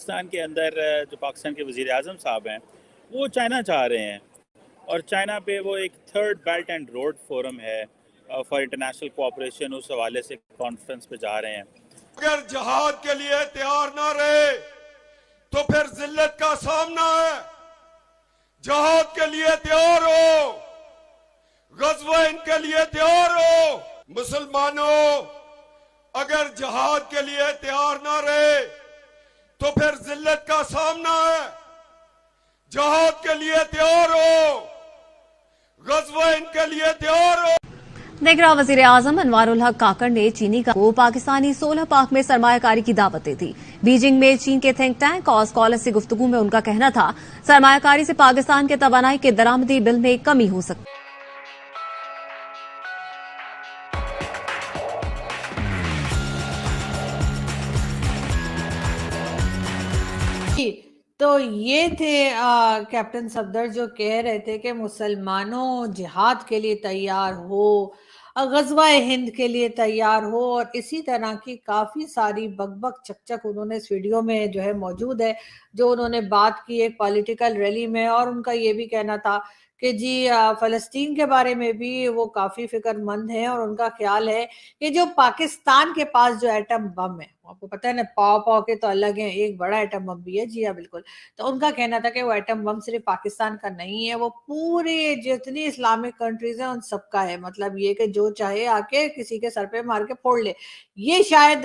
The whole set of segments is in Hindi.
पाकिस्तान के अंदर जो पाकिस्तान के वज़ीर आज़म साहब हैं वो चाइना जा रहे हैं और चाइना पे वो एक third belt and road forum है फॉर इंटरनेशनल कोऑपरेशन, उस हवाले से कॉन्फ्रेंस पे जा रहे हैं। अगर जहाद के लिए तैयार ना रहे तो फिर जिल्लत का सामना है। जहाद के लिए तैयार हो, गज़वा इनके लिए तैयार हो। मुसलमानों, अगर जहाद के लिए तैयार ना रहे तो फिर जिल्लत का सामना है। जहाद के लिए तैयार हो, गज़वा इनके लिए तैयार हो। नेगरा वजीर आजम अनवारुल हक काकड़ ने चीनी को पाकिस्तानी 16 पाक में सरमायाकारी की दावत दी थी। बीजिंग में चीन के थिंक टैंक और स्कॉलर से गुफ्तगू में उनका कहना था सरमायाकारी से पाकिस्तान के तवानाई के दरामदी बिल में कमी हो सकती है। तो ये थे कैप्टन सफदर जो कह रहे थे कि मुसलमानों जिहाद के लिए तैयार हो, गज़वा हिंद के लिए तैयार हो, और इसी तरह की काफ़ी सारी बकबक चकचक उन्होंने इस वीडियो में जो है मौजूद है, जो उन्होंने बात की एक पॉलिटिकल रैली में। और उनका ये भी कहना था कि जी फ़लस्तीन के बारे में भी वो काफ़ी फ़िक्रमंद है, और उनका ख्याल है कि जो पाकिस्तान के पास जो एटम बम है, आपको पता है ना, पाव पाव के तो अलग हैं, एक बड़ा एटम बम भी है। जी हाँ, बिल्कुल। तो उनका कहना था कि वो एटम बम सिर्फ पाकिस्तान का नहीं है, वो पूरे जितनी इस्लामिक कंट्रीज हैं उन सबका है। मतलब ये कि जो चाहे आके किसी के सर पे मार के फोड़ ले, ये शायद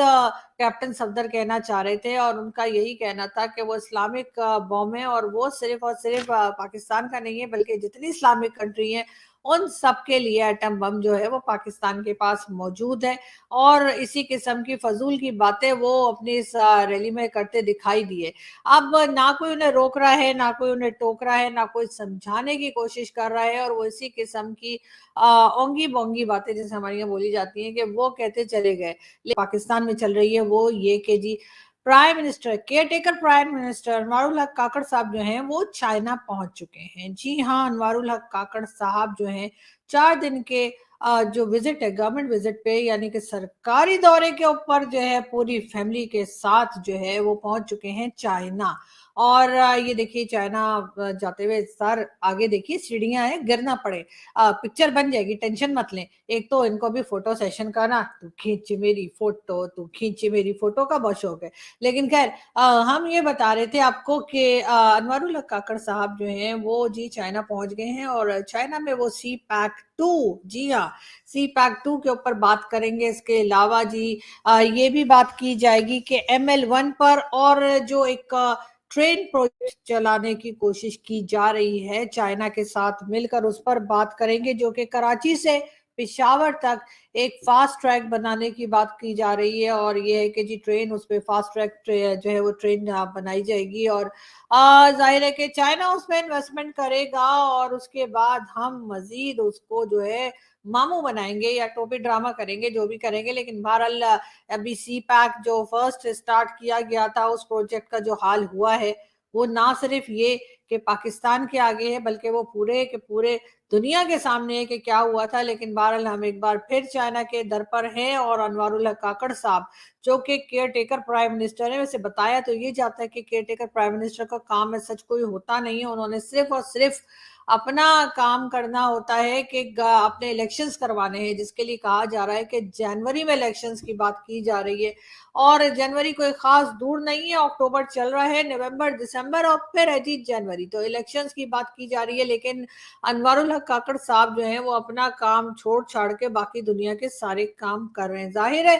कैप्टन सफदर कहना चाह रहे थे। और उनका यही कहना था कि वो इस्लामिक बम है, और वो सिर्फ और सिर्फ पाकिस्तान का नहीं है, बल्कि जितनी इस्लामिक कंट्री है उन सब के लिए एटम बम जो है वो पाकिस्तान के पास मौजूद है। और इसी किस्म की फजूल की बातें वो अपनी इस रैली में करते दिखाई दिए। अब ना कोई उन्हें रोक रहा है, ना कोई उन्हें टोक रहा है, ना कोई समझाने की कोशिश कर रहा है, और वो इसी किस्म की ओंगी बोंगी बातें, जैसे हमारे यहाँ बोली जाती हैं, कि वो कहते चले गए। पाकिस्तान में चल रही है वो ये कि जी prime minister, caretaker prime minister Anwarul Haq Kakar साहब जो हैं वो चाइना पहुंच चुके हैं। जी हाँ, अनवारुल हक काकड़ साहब जो हैं 4 दिन के जो विजिट है, गवर्नमेंट विजिट पे, यानी कि सरकारी दौरे के ऊपर जो है पूरी फैमिली के साथ जो है वो पहुंच चुके हैं चाइना। और ये देखिए चाइना जाते हुए सर आगे देखिए सीढ़ियां हैं, गिरना पड़े, पिक्चर बन जाएगी, टेंशन मत लें। एक तो इनको भी फोटो सेशन का ना, तू खींच मेरी फोटो, तू खींच मेरी फोटो का बहुत शौक है। लेकिन खैर हम ये बता रहे थे आपको कि अनवारुल हक काकड़ साहब जो हैं वो जी चाइना पहुंच गए हैं, और चाइना में वो सी पैक 2, जी हाँ, सी पैक 2 के ऊपर बात करेंगे। इसके अलावा जी ये भी बात की जाएगी कि ML1 पर, और जो एक ट्रेन प्रोजेक्ट चलाने की कोशिश की जा रही है चाइना के साथ मिलकर, उस पर बात करेंगे, जो कि कराची से पेशावर तक एक फास्ट ट्रैक बनाने की बात की जा रही है। और ये है कि जी ट्रेन, उस पर फास्ट ट्रैक जो है वो ट्रेन बनाई जाएगी, और जाहिर है कि चाइना उसमें इन्वेस्टमेंट करेगा, और उसके बाद हम मजीद उसको जो है मामू बनाएंगे या टोपी ड्रामा करेंगे, जो भी करेंगे। लेकिन बहरहाल अभी सी पैक जो फर्स्ट स्टार्ट किया गया था, उस प्रोजेक्ट का जो हाल हुआ है वो ना सिर्फ ये कि पाकिस्तान के आगे है, बल्कि वो पूरे के पूरे दुनिया के सामने है कि क्या हुआ था। लेकिन बहरहाल हम एक बार फिर चाइना के दर पर हैं, और अनवारुल हक काकड़ साहब जो कि केयर टेकर प्राइम मिनिस्टर है, वैसे बताया तो ये जाता है कि केयर टेकर प्राइम मिनिस्टर का काम है सच कोई होता नहीं है, उन्होंने सिर्फ और सिर्फ अपना काम करना होता है कि अपने इलेक्शंस करवाने हैं, जिसके लिए कहा जा रहा है कि जनवरी में इलेक्शंस की बात की जा रही है। और जनवरी कोई खास दूर नहीं है, अक्टूबर चल रहा है, नवंबर, दिसंबर, और फिर है जी जनवरी, तो इलेक्शंस की बात की जा रही है। लेकिन अनवारुल हक काकड़ साहब जो हैं वो अपना काम छोड़ छाड़ के बाकी दुनिया के सारे काम कर रहे हैं। जाहिर है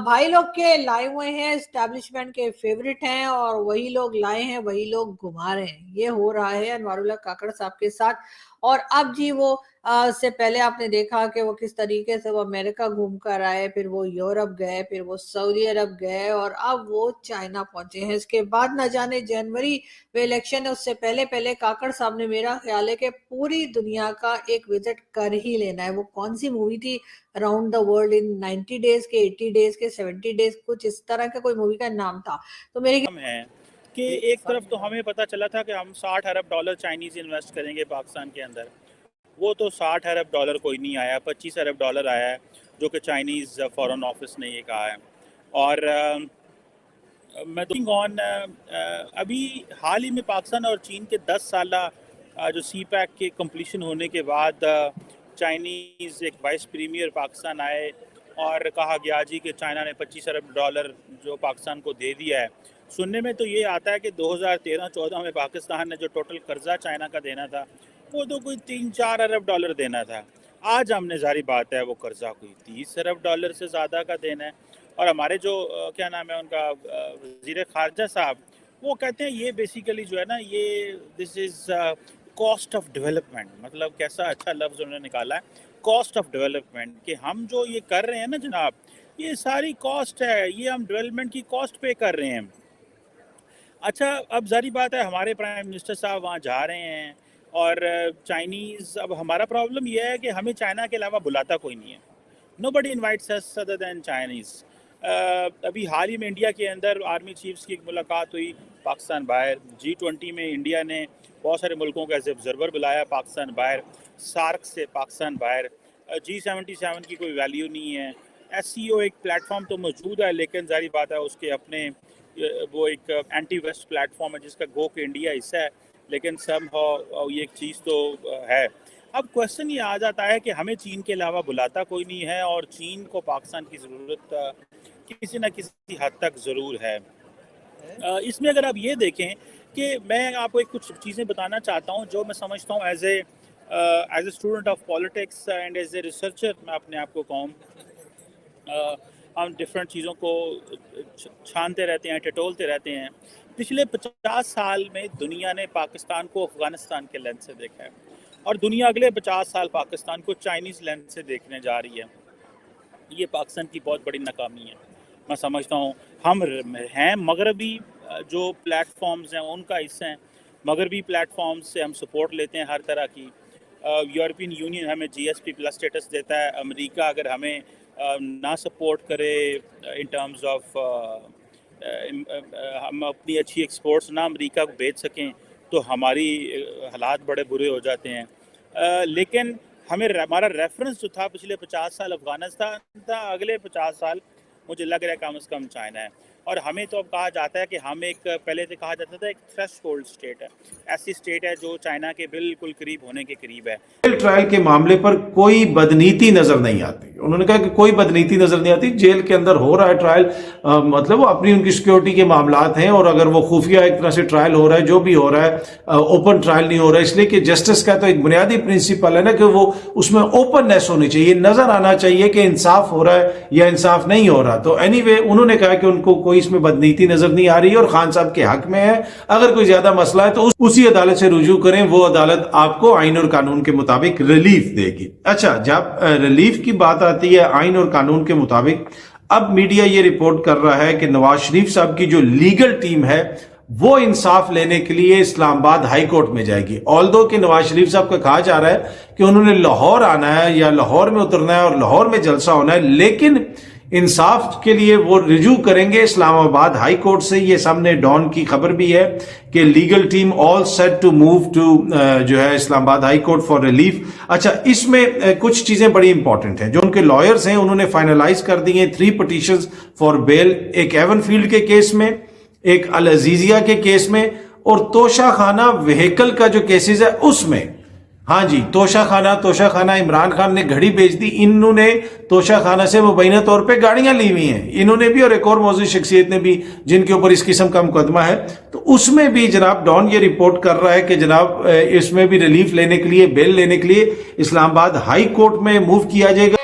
भाई लोग के लाए हुए हैं, एस्टैब्लिशमेंट के फेवरेट हैं, और वही लोग लाए हैं वही लोग घुमा रहे हैं। ये हो रहा है अनवारुल हक काकड़ साहब के साथ। और अब जी वो से पहले आपने देखा कि वो किस तरीके से वो अमेरिका घूम कर आए, फिर वो यूरोप गए, फिर वो सऊदी अरब गए, और अब वो चाइना पहुंचे हैं। इसके बाद न जाने जनवरी में इलेक्शन है, उससे पहले पहले काकड़ साहब ने, मेरा ख्याल है कि पूरी दुनिया का एक विजिट कर ही लेना है। वो कौन सी मूवी थी, around the world in 90 days के, 80 डेज के, 70 डेज, कुछ इस तरह का कोई मूवी का नाम था। तो मेरे है कि एक तरफ तो हमें पता चला था कि हम $60 अरब चाइनीज़ इन्वेस्ट करेंगे पाकिस्तान के अंदर, वो तो $60 अरब कोई नहीं आया, $25 अरब आया है, जो कि चाइनीज़ फॉरेन ऑफिस ने ये कहा है। और मैं ऑन अभी हाल ही में पाकिस्तान और चीन के 10 साल जो सी पैक के कंप्लीशन होने के बाद चाइनीज़ एक वाइस प्रीमियर पाकिस्तान आए और कहा गया जी कि चाइना ने $25 अरब जो पाकिस्तान को दे दिया है। सुनने में तो ये आता है कि 2013-14 में पाकिस्तान ने जो टोटल कर्जा चाइना का देना था वो तो कोई $3-4 अरब देना था। आज हमने जारी बात है वो कर्जा कोई $30 अरब से ज़्यादा का देना है। और हमारे जो क्या नाम है उनका वज़ीर ख़ारजा साहब, वो कहते हैं ये बेसिकली जो है ना, ये this is cost of development. मतलब कैसा अच्छा लफ्ज़ उन्होंने निकाला है, कॉस्ट ऑफ डेवलपमेंट, कि हम जो ये कर रहे हैं ना जनाब, ये सारी कॉस्ट है, ये हम डेवलपमेंट की कॉस्ट पे कर रहे हैं। अच्छा, अब जारी बात है हमारे प्राइम मिनिस्टर साहब वहाँ जा रहे हैं और चाइनीज़, अब हमारा प्रॉब्लम ये है कि हमें चाइना के अलावा बुलाता कोई नहीं है। Nobody invites us other than Chinese. अभी हाल ही में इंडिया के अंदर आर्मी चीफ्स की एक मुलाकात हुई पाकिस्तान बाहर। G20 में इंडिया ने बहुत सारे मुल्कों का एज ऑब्जर्वर बुलाया पाकिस्तान बाहर, सार्क से पाकिस्तान बाहर। G77 की कोई वैल्यू नहीं है। SCO एक प्लेटफॉर्म तो मौजूद है, लेकिन जारी बात है उसके अपने वो एक एंटी वेस्ट प्लेटफॉर्म है जिसका गो के इंडिया हिस्सा है, लेकिन समहाउ ये एक चीज़ तो है। अब क्वेश्चन ये आ जाता है कि हमें चीन के अलावा बुलाता कोई नहीं है और चीन को पाकिस्तान की ज़रूरत किसी न किसी हद तक ज़रूर है। इसमें अगर आप ये देखें कि मैं आपको एक कुछ चीज़ें बताना चाहता हूँ जो मैं समझता हूँ as a student of politics and as a researcher, मैं अपने आप को कहूँ, हम डिफरेंट चीज़ों को छानते रहते हैं, टटोलते रहते हैं। पिछले 50 साल में दुनिया ने पाकिस्तान को अफ़गानिस्तान के लेंस से देखा है और दुनिया अगले 50 साल पाकिस्तान को चाइनीज़ लेंस से देखने जा रही है। ये पाकिस्तान की बहुत बड़ी नाकामी है। मैं समझता हूँ हम हैं मगरबी जो प्लेटफॉर्म्स हैं उनका हिस्सा हैं। मगरबी प्लेटफॉर्म्स से हम सपोर्ट लेते हैं हर तरह की। यूरोपियन यूनियन हमें GSP+ स्टेटस देता है। अमेरिका अगर हमें ना सपोर्ट करे इन टर्म्स ऑफ हम अपनी अच्छी एक्सपोर्ट्स ना अमेरिका को बेच सकें तो हमारी हालात बड़े बुरे हो जाते हैं। लेकिन हमें हमारा रेफरेंस जो था पिछले 50 साल अफ़गानिस्तान था, अगले 50 साल मुझे लग रहा है कम से कम चाइना है। और हमें तो अब कहा जाता है कि हम एक, पहले से कहा जाता था एक थ्रेशोल्ड स्टेट है, ऐसी स्टेट है जो चाइना के बिल्कुल करीब होने के करीब है। जेल ट्रायल के मामले पर कोई बदनीति नजर नहीं आती। उन्होंने कहा कि कोई बदनीति नजर नहीं आती, जेल के अंदर हो रहा है ट्रायल, मतलब वो अपनी उनकी सिक्योरिटी के मामलात हैं और अगर वो खुफिया एक तरह से ट्रायल हो रहा है, जो भी हो रहा है, ओपन ट्रायल नहीं हो रहा है, इसलिए कि जस्टिस का तो एक बुनियादी प्रिंसिपल है ना कि वो उसमें ओपननेस होनी चाहिए, नजर आना चाहिए कि इंसाफ हो रहा है या इंसाफ नहीं हो रहा। तो एनीवे उन्होंने कहा कि उनको कोई इसमें बदनीति नजर नहीं आ रही और खान साहब के हक में है। अगर कोई ज्यादा मसला है तो उसी अदालत से रुजू करें, वो अदालत आपको आइन और कानून के मुताबिक रिलीफ देगी। अच्छा, जब रिलीफ की बात आती है आइन और कानून के मुताबिक, अब मीडिया ये रिपोर्ट कर रहा है कि नवाज शरीफ साहब की जो लीगल टीम है वो इंसाफ लेने के लिए इस्लामाबाद हाई कोर्ट में जाएगी। ऑल्दो कि नवाज शरीफ साहब का कहा जा रहा है कि उन्होंने लाहौर आना है या लाहौर में उतरना है और लाहौर में जलसा होना है, लेकिन इंसाफ के लिए वो रिजू करेंगे इस्लामाबाद हाई कोर्ट से। ये सामने डॉन की खबर भी है कि legal team all set to move to जो है Islamabad high court for relief. अच्छा, इसमें कुछ चीजें बड़ी इंपॉर्टेंट हैं जो उनके लॉयर्स हैं उन्होंने फाइनलाइज कर दी हैं। 3 पिटीशंस फॉर बेल, एक एवनफील्ड के केस में, एक अल अजीजिया के केस में और तोशा खाना व्हीकल का जो केसेस है उसमें। हाँ जी, तोशा खाना इमरान खान ने घड़ी बेच दी। इन्होंने तोशा खाना से मुबैना तौर पे गाड़ियां ली हुई हैं, इन्होंने भी और एक और मौजूद शख्सियत ने भी जिनके ऊपर इस किस्म का मुकदमा है। तो उसमें भी जनाब डॉन ये रिपोर्ट कर रहा है कि जनाब इसमें भी रिलीफ लेने के लिए, बेल लेने के लिए इस्लामाबाद हाई कोर्ट में मूव किया जाएगा।